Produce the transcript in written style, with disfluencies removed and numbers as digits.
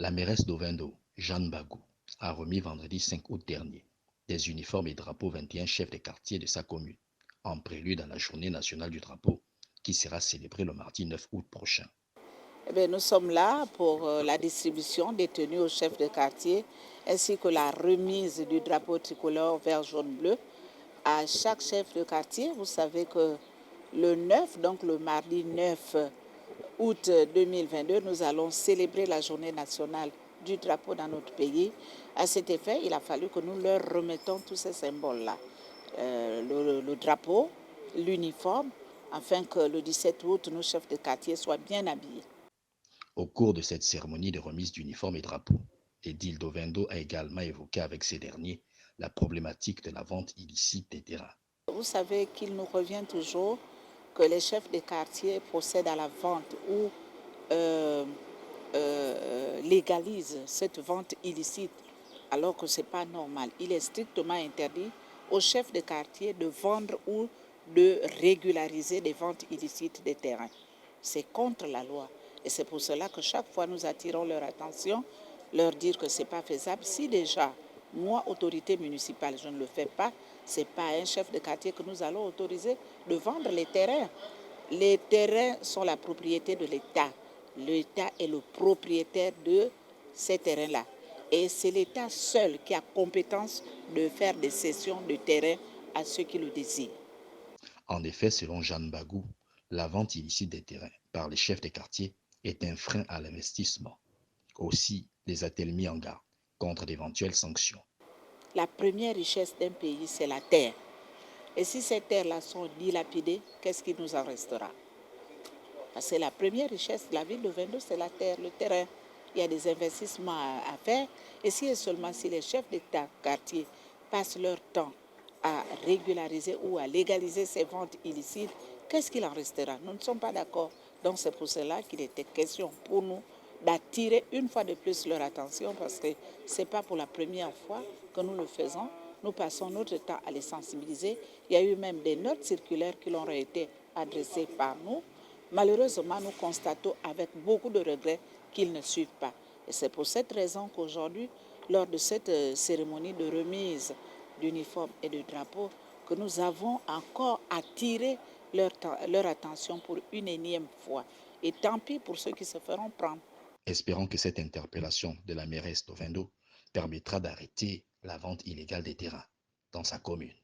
La mairesse d'Ovendo, Jeanne Bagou, a remis vendredi 5 août dernier des uniformes et drapeaux 21 chefs de quartier de sa commune, en prélude à la journée nationale du drapeau qui sera célébrée le mardi 9 août prochain. Eh bien, nous sommes là pour la distribution des tenues aux chefs de quartier ainsi que la remise du drapeau tricolore vert, jaune, bleu à chaque chef de quartier. Vous savez que le 9, donc le mardi 9 août 2022, nous allons célébrer la journée nationale du drapeau dans notre pays. À cet effet, il a fallu que nous leur remettons tous ces symboles-là. Le drapeau, l'uniforme, afin que le 17 août, nos chefs de quartier soient bien habillés. Au cours de cette cérémonie de remise d'uniformes et drapeaux, l'édile d'Ovendo a également évoqué avec ces derniers la problématique de la vente illicite des terrains. Vous savez qu'il nous revient toujours que les chefs de quartier procèdent à la vente ou euh, légalisent cette vente illicite alors que ce n'est pas normal. Il est strictement interdit aux chefs de quartier de vendre ou de régulariser des ventes illicites des terrains. C'est contre la loi. Et c'est pour cela que chaque fois nous attirons leur attention, leur dire que ce n'est pas faisable. Si déjà, moi, autorité municipale, je ne le fais pas, ce n'est pas un chef de quartier que nous allons autoriser de vendre les terrains. Les terrains sont la propriété de l'État. L'État est le propriétaire de ces terrains-là. Et c'est l'État seul qui a compétence de faire des cessions de terrain à ceux qui le désirent. En effet, selon Jeanne Bagou, la vente illicite des terrains par les chefs des quartiers est un frein à l'investissement. Aussi, les a-t-elle mis en garde contre d'éventuelles sanctions. La première richesse d'un pays, c'est la terre. Et si ces terres-là sont dilapidées, qu'est-ce qui nous en restera? Parce que la première richesse de la ville de Ovendo, c'est la terre, le terrain. Il y a des investissements à faire. Et si et seulement si les chefs d'État quartier passent leur temps à régulariser ou à légaliser ces ventes illicites, qu'est-ce qu'il en restera? Nous ne sommes pas d'accord. Donc c'est pour cela qu'il était question pour nous d'attirer une fois de plus leur attention parce que ce n'est pas pour la première fois que nous le faisons. Nous passons notre temps à les sensibiliser. Il y a eu même des notes circulaires qui leur ont été adressées par nous. Malheureusement, nous constatons avec beaucoup de regrets qu'ils ne suivent pas. Et c'est pour cette raison qu'aujourd'hui, lors de cette cérémonie de remise d'uniformes et de drapeaux, que nous avons encore attiré leur attention pour une énième fois. Et tant pis pour ceux qui se feront prendre. Espérons que cette interpellation de la mairesse d'Ovendo permettra d'arrêter la vente illégale des terrains dans sa commune.